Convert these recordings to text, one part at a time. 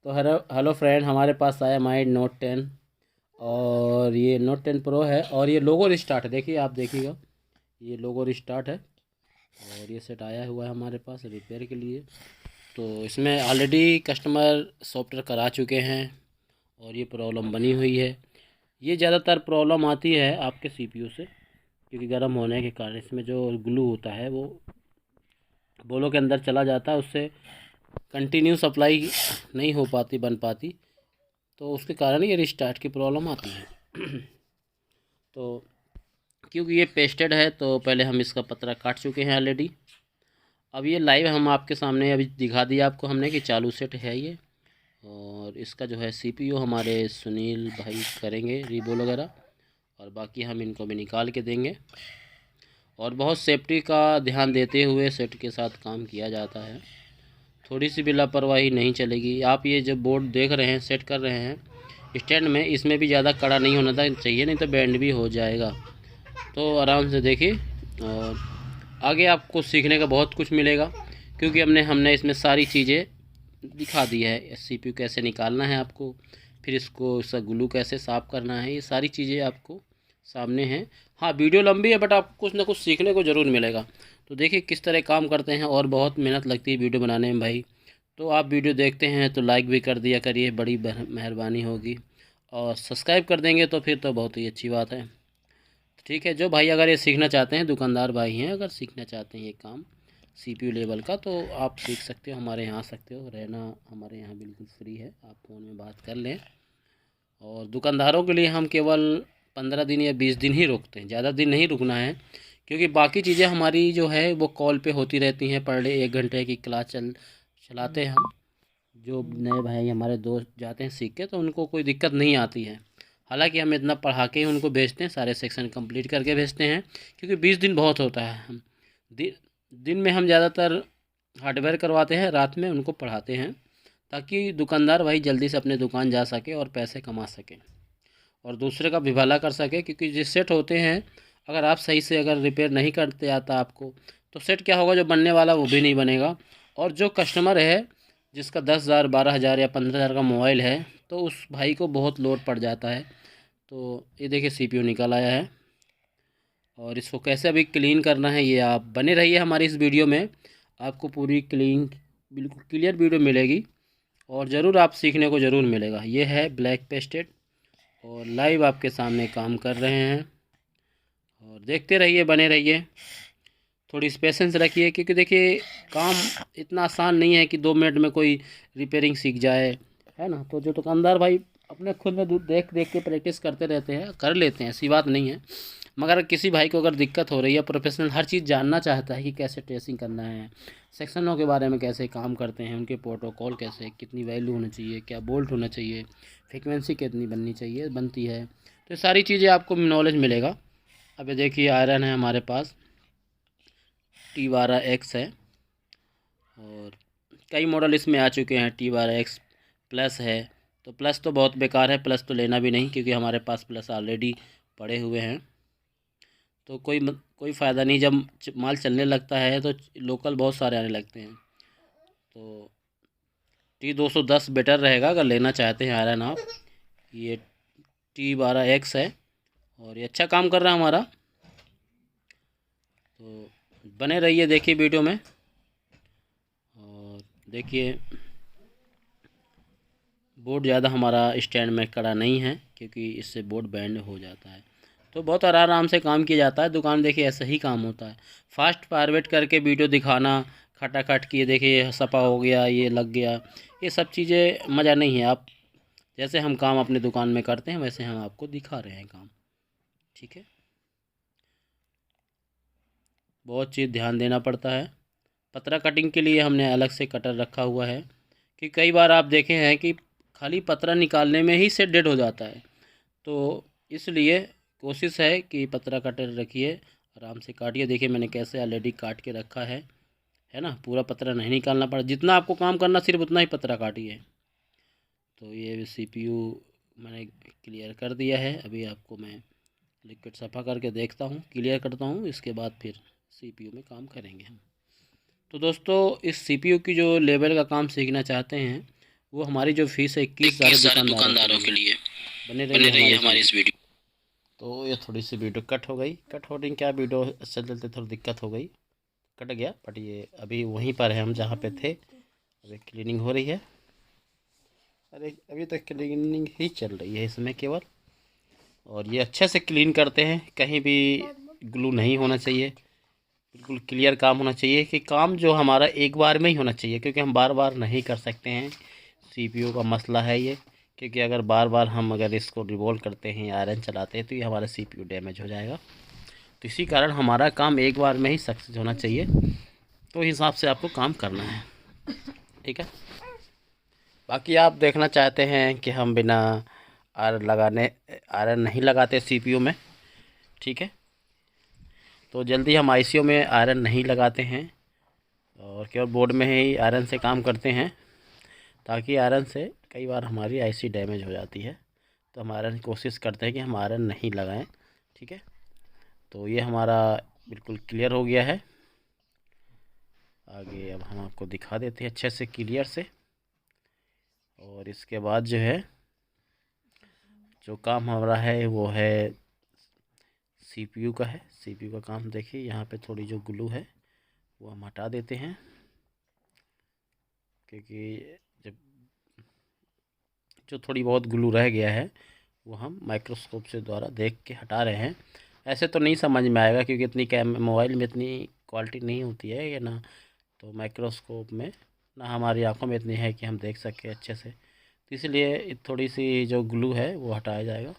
तो hello hello friend, हमारे पास आया माई नोट 10 और ये नोट 10 प्रो है और ये लोगो रिस्टार्ट है। देखिए, आप देखिएगा, ये लोगो रिस्टार्ट है और ये सेट आया हुआ है हमारे पास रिपेयर के लिए। तो इसमें ऑलरेडी कस्टमर सॉफ्टवेयर करा चुके हैं और ये प्रॉब्लम बनी हुई है। ये ज़्यादातर प्रॉब्लम आती है आपके सीपीयू से, क्योंकि गर्म होने के कारण इसमें जो ग्लू होता है वो बोलों के अंदर चला जाता है, उससे कंटिन्यू सप्लाई नहीं हो पाती, बन पाती, तो उसके कारण ये रिस्टार्ट की प्रॉब्लम आती है। तो क्योंकि ये पेस्टेड है तो पहले हम इसका पतरा काट चुके हैं ऑलरेडी। अब ये लाइव हम आपके सामने अभी दिखा दिया आपको हमने कि चालू सेट है ये। और इसका जो है सीपीयू हमारे सुनील भाई करेंगे रीबोल वगैरह, और बाकी हम इनको भी निकाल के देंगे। और बहुत सेफ्टी का ध्यान देते हुए सेट के साथ काम किया जाता है, थोड़ी सी भी लापरवाही नहीं चलेगी। आप ये जो बोर्ड देख रहे हैं, सेट कर रहे हैं स्टैंड में, इसमें भी ज़्यादा कड़ा नहीं होना चाहिए, नहीं तो बैंड भी हो जाएगा। तो आराम से देखिए, और आगे आपको सीखने का बहुत कुछ मिलेगा, क्योंकि हमने इसमें सारी चीज़ें दिखा दी है। सीपीयू कैसे निकालना है आपको, फिर इसको इसका ग्लू कैसे साफ़ करना है, ये सारी चीज़ें आपको सामने हैं। हाँ, वीडियो लंबी है बट आपको कुछ ना कुछ सीखने को ज़रूर मिलेगा। तो देखिए किस तरह काम करते हैं, और बहुत मेहनत लगती है वीडियो बनाने में भाई। तो आप वीडियो देखते हैं तो लाइक भी कर दिया करिए, बड़ी मेहरबानी होगी। और सब्सक्राइब कर देंगे तो फिर तो बहुत ही अच्छी बात है। ठीक है, जो भाई अगर ये सीखना चाहते हैं, दुकानदार भाई हैं, अगर सीखना चाहते हैं ये काम सीपीयू लेवल का, तो आप सीख सकते हो, हमारे यहाँ आ सकते हो। रहना हमारे यहाँ बिल्कुल फ्री है, आप फ़ोन में बात कर लें। और दुकानदारों के लिए हम केवल 15 दिन या 20 दिन ही रुकते हैं, ज़्यादा दिन नहीं रुकना है, क्योंकि बाकी चीज़ें हमारी जो है वो कॉल पे होती रहती हैं। पर डे 1 घंटे की क्लास चलाते हैं हम। जो नए भाई हमारे दोस्त जाते हैं सीख के, तो उनको कोई दिक्कत नहीं आती है। हालांकि हम इतना पढ़ा के ही उनको भेजते हैं, सारे सेक्शन कंप्लीट करके भेजते हैं, क्योंकि 20 दिन बहुत होता है। हम दिन में हम ज़्यादातर हार्डवेयर करवाते हैं, रात में उनको पढ़ाते हैं, ताकि दुकानदार भाई जल्दी से अपने दुकान जा सके और पैसे कमा सके और दूसरे का भी भला कर सके। क्योंकि जिस सेट होते हैं, अगर आप सही से अगर रिपेयर नहीं करते आता आपको, तो सेट क्या होगा, जो बनने वाला वो भी नहीं बनेगा। और जो कस्टमर है जिसका 10,000 12,000 या 15,000 का मोबाइल है, तो उस भाई को बहुत लोड पड़ जाता है। तो ये देखिए सीपीयू निकल आया है, और इसको कैसे अभी क्लीन करना है, ये आप बने रहिए हमारी इस वीडियो में, आपको पूरी क्लीन बिल्कुल क्लियर वीडियो मिलेगी और ज़रूर आप सीखने को ज़रूर मिलेगा। ये है ब्लैक पेस्टेड और लाइव आपके सामने काम कर रहे हैं, और देखते रहिए, बने रहिए, थोड़ी पेशेंस रखिए, क्योंकि देखिए काम इतना आसान नहीं है कि 2 मिनट में कोई रिपेयरिंग सीख जाए, है ना। तो जो दुकानदार भाई अपने खुद में देख देख के प्रैक्टिस करते रहते हैं, कर लेते हैं, ऐसी बात नहीं है। मगर किसी भाई को अगर दिक्कत हो रही है, प्रोफेशनल हर चीज़ जानना चाहता है कि कैसे ट्रेसिंग करना है, सेक्शनों के बारे में कैसे काम करते हैं, उनके प्रोटोकॉल कैसे, कितनी वैल्यू होनी चाहिए, क्या बोल्ट होना चाहिए, फ्रिक्वेंसी कितनी बननी चाहिए, बनती है, तो ये सारी चीज़ें आपको नॉलेज मिलेगा। अब ये देखिए आयरन है हमारे पास, T12X है, और कई मॉडल इसमें आ चुके हैं। T12X प्लस है, तो प्लस तो बहुत बेकार है, प्लस तो लेना भी नहीं, क्योंकि हमारे पास प्लस ऑलरेडी पड़े हुए हैं। तो कोई फ़ायदा नहीं, जब माल चलने लगता है तो लोकल बहुत सारे आने लगते हैं। तो T210 बेटर रहेगा अगर लेना चाहते हैं आयरन आप। ये T12X है और ये अच्छा काम कर रहा है हमारा। तो बने रहिए, देखिए वीडियो में, और देखिए बोर्ड ज़्यादा हमारा स्टैंड में कड़ा नहीं है, क्योंकि इससे बोर्ड बैंड हो जाता है। तो बहुत आराम से काम किया जाता है, दुकान देखिए ऐसा ही काम होता है। फास्ट फॉरवर्ड करके वीडियो दिखाना, खटाखट किए देखिए सपा हो गया, ये लग गया, ये सब चीज़ें मज़ा नहीं है। आप जैसे हम काम अपने दुकान में करते हैं, वैसे हम आपको दिखा रहे हैं काम, ठीक है। बहुत चीज़ ध्यान देना पड़ता है। पतरा कटिंग के लिए हमने अलग से कटर रखा हुआ है, कि कई बार आप देखे हैं कि खाली पतरा निकालने में ही सेट डेड हो जाता है। तो इसलिए कोशिश है कि पतरा कटर रखिए, आराम से काटिए। देखिए मैंने कैसे ऑलरेडी काट के रखा है ना। पूरा पतरा नहीं निकालना पड़ा, जितना आपको काम करना सिर्फ उतना ही पतरा काटिए। तो ये सीपीयू मैंने क्लियर कर दिया है। अभी आपको मैं लिक्विड सफ़ा करके देखता हूँ, क्लियर करता हूँ, इसके बाद फिर सीपीयू में काम करेंगे हम। तो दोस्तों, इस सीपीयू की जो लेवल का काम सीखना चाहते हैं, वो हमारी जो फीस है 21,000 दुकानदारों के लिए। बने रहिए हमारी इस वीडियो। तो ये थोड़ी सी वीडियो कट हो गई, कट होने क्या, वीडियो चलते थोड़ी दिक्कत हो गई, कट गया। बट ये अभी वहीं पर है हम जहाँ पे थे। अभी क्लीनिंग हो रही है। अरे अभी तक क्लीनिंग ही चल रही है इसमें केवल। और ये अच्छे से क्लीन करते हैं, कहीं भी ग्लू नहीं होना चाहिए, बिल्कुल क्लियर काम होना चाहिए कि काम जो हमारा एक बार में ही होना चाहिए, क्योंकि हम बार बार नहीं कर सकते हैं। सीपीयू का मसला है ये, क्योंकि अगर बार बार हम अगर इसको रिवॉल्व करते हैं या आयरन चलाते हैं तो ये हमारा सीपीयू डैमेज हो जाएगा। तो इसी कारण हमारा काम एक बार में ही सक्सेस होना चाहिए, तो हिसाब से आपको काम करना है, ठीक है। बाकी आप देखना चाहते हैं कि हम बिना आयरन नहीं लगाते सीपीयू में, ठीक है। तो जल्दी हम आईसीयू में आयरन नहीं लगाते हैं और केवल बोर्ड में ही आयरन से काम करते हैं, ताकि आयरन से कई बार हमारी आईसी डैमेज हो जाती है। तो हम आयरन कोशिश करते हैं कि हम आयरन नहीं लगाएं, ठीक है। तो ये हमारा बिल्कुल क्लियर हो गया है। आगे अब हम आपको दिखा देते हैं अच्छे से क्लियर से। और इसके बाद जो है जो काम हमारा है वो है सीपीयू का है। सीपीयू का काम देखिए, यहाँ पे थोड़ी जो ग्लू है वो हम हटा देते हैं, क्योंकि जब जो थोड़ी बहुत ग्लू रह गया है वो हम माइक्रोस्कोप से द्वारा देख के हटा रहे हैं। ऐसे तो नहीं समझ में आएगा, क्योंकि इतनी मोबाइल में इतनी क्वालिटी नहीं होती है या ना, तो माइक्रोस्कोप में ना हमारी आंखों में इतनी है कि हम देख सकें अच्छे से। तो इसलिए थोड़ी सी जो ग्लू है वो हटाया जाएगा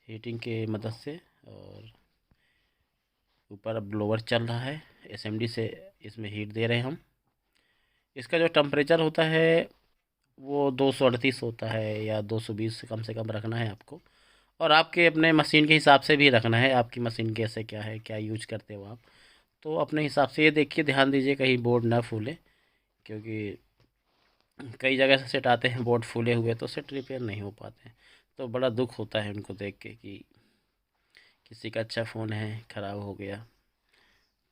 हीटिंग की मदद से। और ऊपर अब ब्लोअर चल रहा है, एसएमडी से इसमें हीट दे रहे हैं हम। इसका जो टेम्परेचर होता है वो 238 होता है या 220 से कम रखना है आपको। और आपके अपने मशीन के हिसाब से भी रखना है, आपकी मशीन कैसे क्या है, क्या यूज करते हो आप, तो अपने हिसाब से ये देखिए, ध्यान दीजिए कहीं बोर्ड ना फूले, क्योंकि कई जगह से सेट आते हैं बोर्ड फूले हुए तो सेट रिपेयर नहीं हो पाते हैं। तो बड़ा दुख होता है उनको देख के कि किसी का अच्छा फ़ोन है ख़राब हो गया।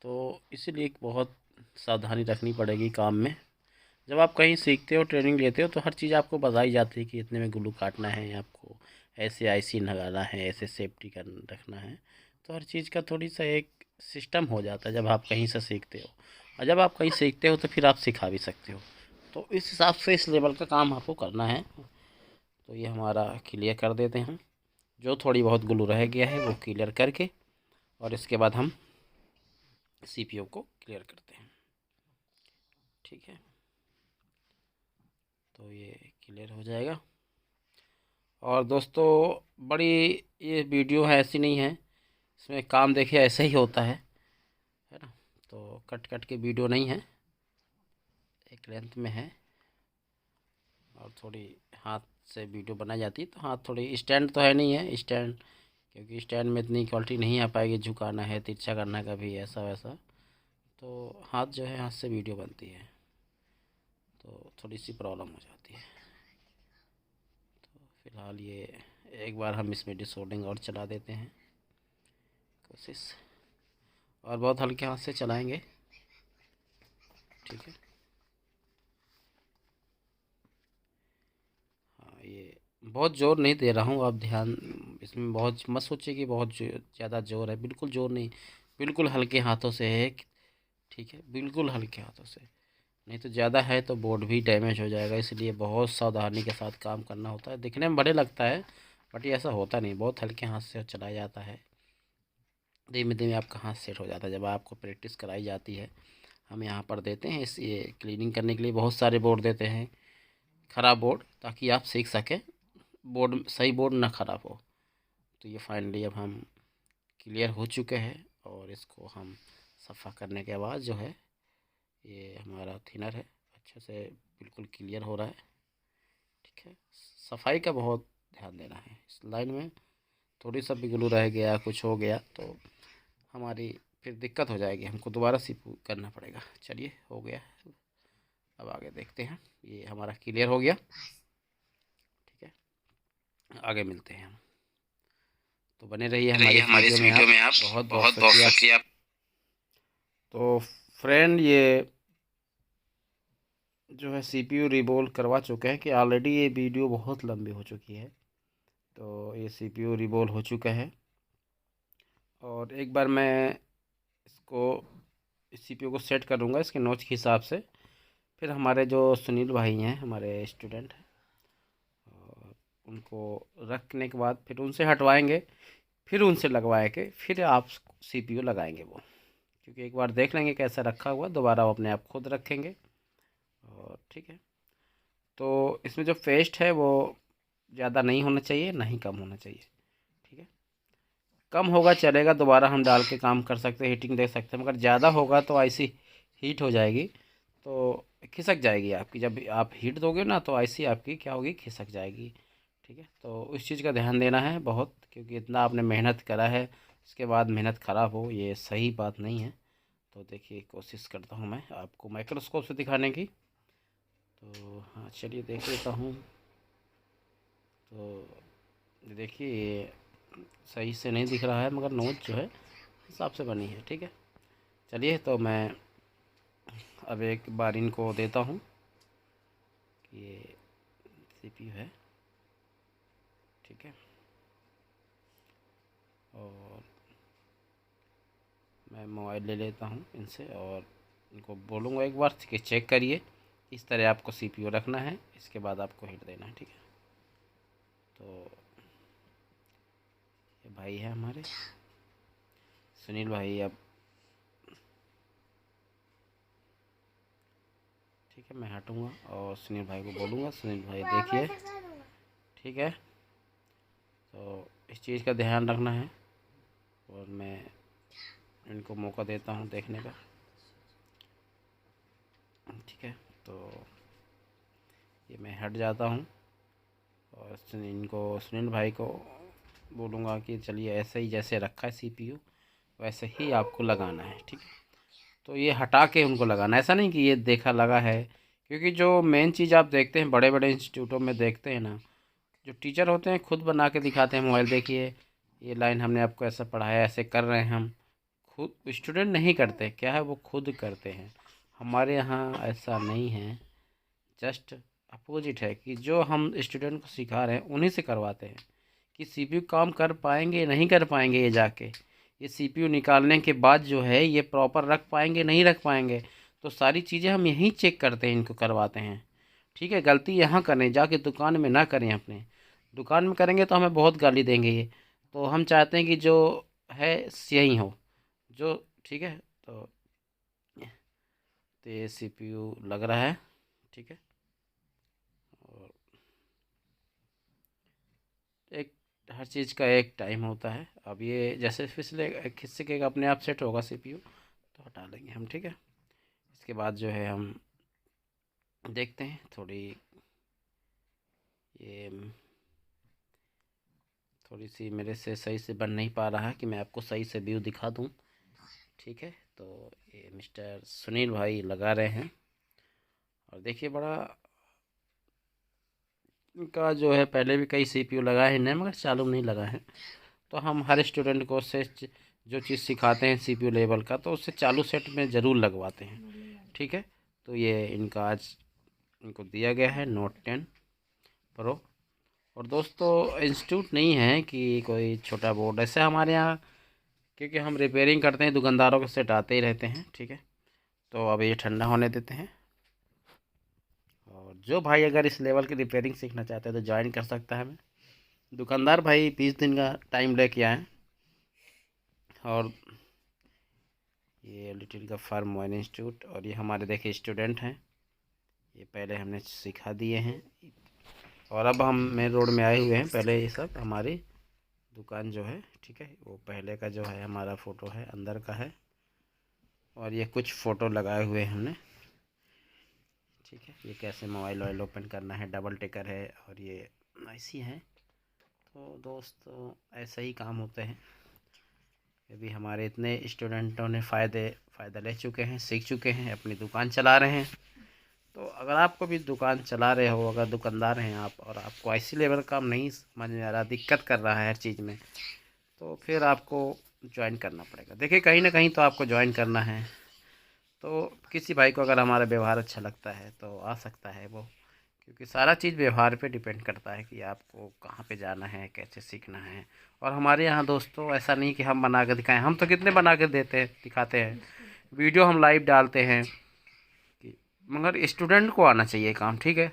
तो इसीलिए बहुत सावधानी रखनी पड़ेगी काम में। जब आप कहीं सीखते हो, ट्रेनिंग लेते हो, तो हर चीज़ आपको बताई जाती है कि इतने में ग्लू काटना है आपको, ऐसे आईसी लगाना है, ऐसे सेफ्टी कर रखना है। तो हर चीज़ का थोड़ी सा एक सिस्टम हो जाता है जब आप कहीं से सीखते हो। और जब आप कहीं सीखते हो तो फिर आप सिखा भी सकते हो। तो इस हिसाब से इस लेवल का काम आपको करना है। तो ये हमारा क्लियर कर देते हैं, जो थोड़ी बहुत ग्लू रह गया है वो क्लियर करके, और इसके बाद हम सीपीयू को क्लियर करते हैं, ठीक है। तो ये क्लियर हो जाएगा। और दोस्तों बड़ी ये वीडियो है, ऐसी नहीं है, इसमें काम देखिए ऐसे ही होता है ना। तो कट कट के वीडियो नहीं है, एक लेंथ में है। और थोड़ी हाथ से वीडियो बनाई जाती है, तो हाथ थोड़ी, स्टैंड तो है नहीं है स्टैंड, क्योंकि स्टैंड में इतनी क्वालिटी नहीं आ पाएगी, झुकाना है तिरछा करना कभी ऐसा वैसा। तो हाथ जो है, हाथ से वीडियो बनती है, तो थोड़ी सी प्रॉब्लम हो जाती है। तो फ़िलहाल ये एक बार हम इसमें डिसोल्डिंग और चला देते हैं कोशिश, और बहुत हल्के हाथ से चलाएंगे, ठीक है। हाँ, ये बहुत ज़ोर नहीं दे रहा हूँ, आप ध्यान इसमें बहुत मत सोचिए कि बहुत ज़्यादा ज़ोर है, बिल्कुल ज़ोर नहीं, बिल्कुल हल्के हाथों से है, ठीक है, बिल्कुल हल्के हाथों से। नहीं तो ज़्यादा है तो बोर्ड भी डैमेज हो जाएगा, इसलिए बहुत सावधानी के साथ काम करना होता है। दिखने में बड़े लगता है बट ये ऐसा होता नहीं, बहुत हल्के हाथ से चलाया जाता है। धीमे धीमे आपका हाथ सेट हो जाता है जब आपको प्रैक्टिस कराई जाती है। हम यहाँ पर देते हैं इस ये क्लीनिंग करने के लिए बहुत सारे बोर्ड देते हैं, ख़राब बोर्ड, ताकि आप सीख सकें, बोर्ड सही बोर्ड ना ख़राब हो। तो ये फाइनली अब हम क्लियर हो चुके हैं, और इसको हम सफ़ा करने के बाद जो है ये हमारा थिनर है अच्छे से बिल्कुल क्लियर हो रहा है, ठीक है। सफाई का बहुत ध्यान देना है, इस लाइन में थोड़ी सा भी ग्लू रह गया, कुछ हो गया तो हमारी फिर दिक्कत हो जाएगी, हमको दोबारा से करना पड़ेगा। चलिए हो गया, अब आगे देखते हैं। ये हमारा क्लियर हो गया, ठीक है, आगे मिलते हैं हम। तो बने रहिए हमारे इस वीडियो में आप, बहुत बहुत बहुत शुक्रिया। तो फ्रेंड, ये जो है सीपीयू रिबोल करवा चुके हैं कि ऑलरेडी ये वीडियो बहुत लंबी हो चुकी है। तो ये सीपीयू रिबोल हो चुका है और एक बार मैं इसको सीपीयू को सेट करूँगा इसके नोच के हिसाब से। फिर हमारे जो सुनील भाई हैं हमारे स्टूडेंट हैं और उनको रखने के बाद फिर उनसे हटवाएंगे, फिर उनसे लगवाए के फिर आप सीपीयू लगाएंगे वो, क्योंकि एक बार देख लेंगे कैसा रखा हुआ, दोबारा वो अपने आप खुद रखेंगे। और ठीक है, तो इसमें जो पेस्ट है वो ज़्यादा नहीं होना चाहिए, ना ही कम होना चाहिए। ठीक है, कम होगा चलेगा, दोबारा हम डाल के काम कर सकते हैं, हीटिंग दे सकते हैं, मगर ज़्यादा होगा तो आईसी हीट हो जाएगी, तो खिसक जाएगी आपकी। जब आप हीट दोगे ना तो आईसी आपकी क्या होगी, खिसक जाएगी। ठीक है, तो उस चीज़ का ध्यान देना है बहुत, क्योंकि इतना आपने मेहनत करा है उसके बाद मेहनत ख़राब हो, ये सही बात नहीं है। तो देखिए कोशिश करता हूँ मैं आपको माइक्रोस्कोप से दिखाने की। तो हाँ चलिए देख लेता हूँ। तो देखिए ये सही से नहीं दिख रहा है, मगर नोच जो है हिसाब से बनी है। ठीक है, चलिए तो मैं अब एक बार इनको देता हूँ कि ये सीपीयू है। ठीक है, और मैं मोबाइल ले लेता हूँ इनसे और इनको बोलूँगा एक बार कि चेक करिए, इस तरह आपको सीपीयू रखना है, इसके बाद आपको हीट देना है। ठीक है, तो ये भाई है हमारे सुनील भाई। अब ठीक है, मैं हटूँगा और सुनील भाई को बोलूँगा, सुनील भाई देखिए। ठीक है, तो इस चीज़ का ध्यान रखना है और मैं इनको मौका देता हूँ देखने का। ठीक है, तो ये मैं हट जाता हूँ और सुनील भाई को बोलूँगा कि चलिए ऐसे ही जैसे रखा है सीपीयू वैसे ही आपको लगाना है। ठीक है, तो ये हटा के उनको लगाना, ऐसा नहीं कि ये देखा लगा है, क्योंकि जो मेन चीज़ आप देखते हैं बड़े बड़े इंस्टीट्यूटों में देखते हैं ना, जो टीचर होते हैं खुद बना के दिखाते हैं मोबाइल, देखिए ये लाइन हमने आपको ऐसा पढ़ाया, ऐसे कर रहे हैं हम। खुद स्टूडेंट नहीं करते, क्या है वो खुद करते हैं। हमारे यहाँ ऐसा नहीं है, जस्ट अपोजिट है कि जो हम स्टूडेंट को सिखा रहे हैं उन्हीं से करवाते हैं। कि सीपीयू काम कर पाएंगे नहीं कर पाएंगे, ये जाके ये सीपीयू निकालने के बाद जो है ये प्रॉपर रख पाएंगे नहीं रख पाएंगे, तो सारी चीज़ें हम यहीं चेक करते हैं, इनको करवाते हैं। ठीक है, गलती यहाँ करें, जाके दुकान में ना करें। अपने दुकान में करेंगे तो हमें बहुत गाली देंगे ये, तो हम चाहते हैं कि जो है यहीं हो जो। ठीक है, तो ये सीपीयू लग रहा है। ठीक है, और एक हर चीज़ का एक टाइम होता है। अब ये जैसे फिसले खिसक के अपने आप सेट होगा सीपीयू तो हटा लेंगे हम। ठीक है, इसके बाद जो है हम देखते हैं थोड़ी ये थोड़ी सी मेरे से सही से बन नहीं पा रहा है कि मैं आपको सही से व्यू दिखा दूं। ठीक है, तो ये मिस्टर सुनील भाई लगा रहे हैं और देखिए बड़ा इनका जो है पहले भी कई सीपीयू लगाए हैं, नहीं मगर चालू नहीं लगा है। तो हम हर स्टूडेंट को से जो चीज़ सिखाते हैं सीपीयू लेवल का, तो उससे चालू सेट में ज़रूर लगवाते हैं। ठीक है, तो ये इनका आज इनको दिया गया है नोट 10 प्रो। और दोस्तों इंस्टीट्यूट नहीं है कि कोई छोटा बोर्ड, ऐसे हमारे यहाँ क्योंकि हम रिपेयरिंग करते हैं, दुकानदारों के सेट आते ही रहते हैं। ठीक है, तो अब ये ठंडा होने देते हैं और जो भाई अगर इस लेवल की रिपेयरिंग सीखना चाहते हैं तो ज्वाइन कर सकता है। हमें दुकानदार भाई 20 दिन का टाइम लेके आए और ये लिटिल का फार्म मोबाइल इंस्टीट्यूट, और ये हमारे देखिए स्टूडेंट हैं, ये पहले हमने सिखा दिए हैं और अब हम मेन रोड में आए हुए हैं। पहले ये सब हमारी दुकान जो है, ठीक है, वो पहले का जो है हमारा फ़ोटो है अंदर का है और ये कुछ फ़ोटो लगाए हुए हैं हमने। ठीक है, ये कैसे मोबाइल वोबाइल ओपन करना है, डबल टिकर है और ये ऐसी है। तो दोस्तों ऐसा ही काम होते हैं। अभी हमारे इतने स्टूडेंटों ने फ़ायदा ले चुके हैं, सीख चुके हैं, अपनी दुकान चला रहे हैं। तो अगर आपको भी दुकान चला रहे हो, अगर दुकानदार हैं आप और आपको आईसी लेवल काम नहीं समझ में आ रहा, दिक्कत कर रहा है हर चीज़ में, तो फिर आपको ज्वाइन करना पड़ेगा। देखिए कहीं ना कहीं तो आपको ज्वाइन करना है। तो किसी भाई को अगर हमारा व्यवहार अच्छा लगता है तो आ सकता है वो, क्योंकि सारा चीज़ व्यवहार पे डिपेंड करता है कि आपको कहाँ पे जाना है, कैसे सीखना है। और हमारे यहाँ दोस्तों ऐसा नहीं कि हम बना कर दिखाएं, हम तो कितने बना कर देते हैं, दिखाते हैं, वीडियो हम लाइव डालते हैं मगर स्टूडेंट को आना चाहिए काम, ठीक है।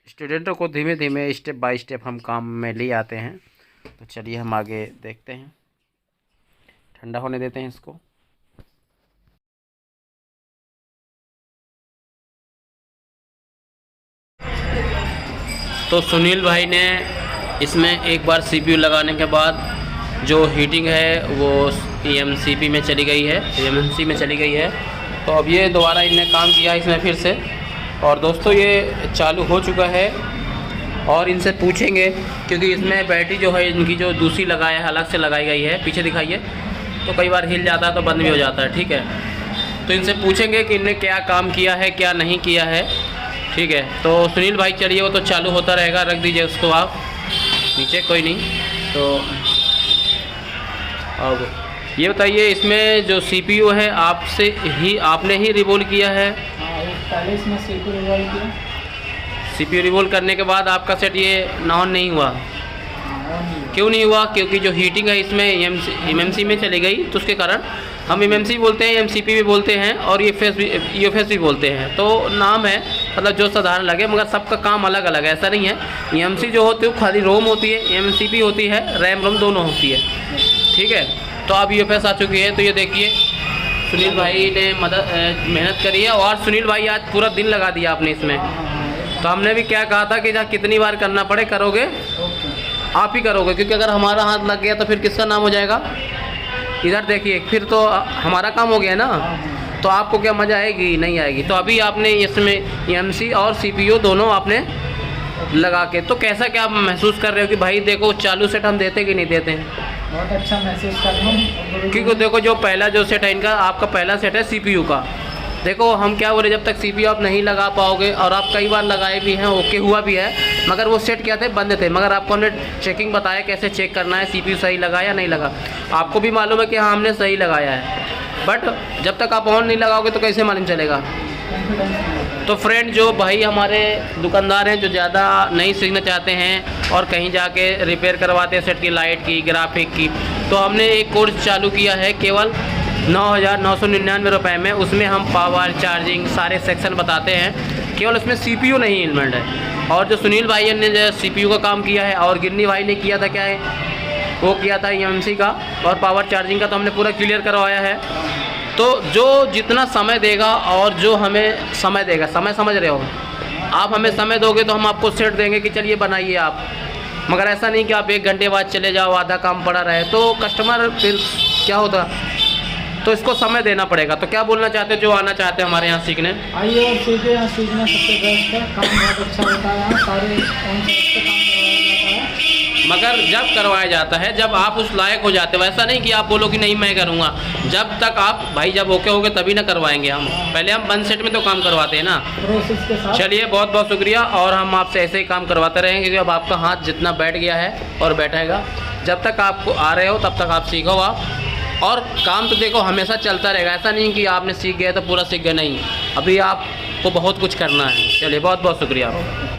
स्टूडेंटों को धीमे धीमे स्टेप बाय स्टेप हम काम में ले आते हैं। तो चलिए हम आगे देखते हैं, ठंडा होने देते हैं इसको। तो सुनील भाई ने इसमें एक बार CPU लगाने के बाद जो हीटिंग है वो EMCP में चली गई है, EMC में चली गई है। तो अब ये दोबारा इनने काम किया इसमें फिर से, और दोस्तों ये चालू हो चुका है। और इनसे पूछेंगे, क्योंकि इसमें बैटरी जो है इनकी जो दूसरी लगाया है, अलग से लगाई गई है, पीछे दिखाइए, तो कई बार हिल जाता है तो बंद भी हो जाता है, ठीक है। तो इनसे पूछेंगे कि इनने क्या काम किया है, क्या नहीं किया है, ठीक है। तो सुनील भाई चलिए, वो तो चालू होता रहेगा, रख दीजिए उसको आप नीचे, कोई नहीं। तो अब ये बताइए, इसमें जो CPU है आपने ही रिवोल्व किया है? पहले इसमें CPU रिवॉल्व किया। CPU रिवोल्व करने के बाद आपका सेट ये ऑन नहीं हुआ? क्यों नहीं हुआ? क्योंकि जो हीटिंग है इसमें MMC में चली गई, तो उसके कारण हम MMC बोलते हैं, MCP भी बोलते हैं, और UFS भी बोलते हैं। तो नाम है, मतलब जो साधारण लगे, मगर सबका काम अलग अलग है, ऐसा नहीं है। EMC जो होती है वो खाली रोम होती है, MCP होती है रैम रोम दोनों होती है, ठीक है। तो अब UFS आ चुकी है। तो ये देखिए सुनील भाई ने मेहनत करी है, और सुनील भाई आज पूरा दिन लगा दिया आपने इसमें। तो हमने भी क्या कहा था कि जहाँ कितनी बार करना पड़े करोगे, आप ही करोगे, क्योंकि अगर हमारा हाथ लग गया तो फिर किसका नाम हो जाएगा? इधर देखिए, फिर तो हमारा काम हो गया ना, तो आपको क्या मज़ा आएगी? नहीं आएगी। तो अभी आपने इसमें EMC और CPU दोनों आपने लगा के, तो कैसा क्या आप महसूस कर रहे हो कि भाई देखो चालू सेट हम देते कि नहीं देते हैं? बहुत अच्छा महसूस कर रहा हूँ, क्योंकि देखो जो पहला जो सेट है इनका, आपका पहला सेट है CPU का। देखो हम क्या बोले, जब तक CPU आप नहीं लगा पाओगे, और आप कई बार लगाए भी हैं, ओके हुआ भी है, मगर वो सेट क्या थे, बंद थे। मगर आपको हमने चेकिंग बताया कैसे चेक करना है, CPU सही लगा या नहीं लगा। आपको भी मालूम है कि हाँ हमने सही लगाया है, बट जब तक आप ऑन नहीं लगाओगे तो कैसे मालूम चलेगा? तो फ्रेंड, जो भाई हमारे दुकानदार हैं जो ज़्यादा नहीं सीखना चाहते हैं और कहीं जाके रिपेयर करवाते हैं सेट की, लाइट की, ग्राफिक की, तो हमने एक कोर्स चालू किया है केवल 9,999 रुपये में। उसमें हम पावर, चार्जिंग, सारे सेक्शन बताते हैं, केवल उसमें CPU नहीं इन्वॉल्व है। और जो सुनील भाई ने जो CPU का काम किया है, और गिन्नी भाई ने किया था, क्या है वो किया था EMC का, और पावर चार्जिंग का तो हमने पूरा क्लियर करवाया है। तो जो जितना समय देगा और जो हमें समय देगा, समय समझ रहे हो आप, हमें समय दोगे तो हम आपको सेट देंगे कि चलिए बनाइए आप। मगर ऐसा नहीं कि आप 1 घंटे बाद चले जाओ, आधा काम पड़ा रहे, तो कस्टमर फिर क्या होता। तो इसको समय देना पड़ेगा। तो क्या बोलना चाहते हो जो आना चाहते हैं हमारे यहाँ सीखने? आइए और सीखे, यहाँ सीखना सबसे बेस्ट है, काम बहुत अच्छा होता है, यहाँ सारे कॉन्सेप्ट पे काम करवाया जाता है। मगर जब करवाया जाता है, जब आप उस लायक हो जाते हो, ऐसा नहीं कि आप बोलो कि नहीं मैं करूँगा। जब तक आप भाई जब ओके होगे तभी ना करवाएंगे हम, पहले हम बंद सेट में तो काम करवाते हैं ना, प्रोसेस के साथ। चलिए बहुत बहुत शुक्रिया, और हम आपसे ऐसे ही काम करवाते रहेंगे, क्योंकि अब आपका हाथ जितना बैठ गया है और बैठेगा, जब तक आपको आ रहे हो तब तक आप सीखो आप। और काम तो देखो हमेशा चलता रहेगा, ऐसा नहीं कि आपने सीख गए तो पूरा सीख गए, नहीं, अभी आपको बहुत कुछ करना है। चलिए बहुत बहुत शुक्रिया आपका।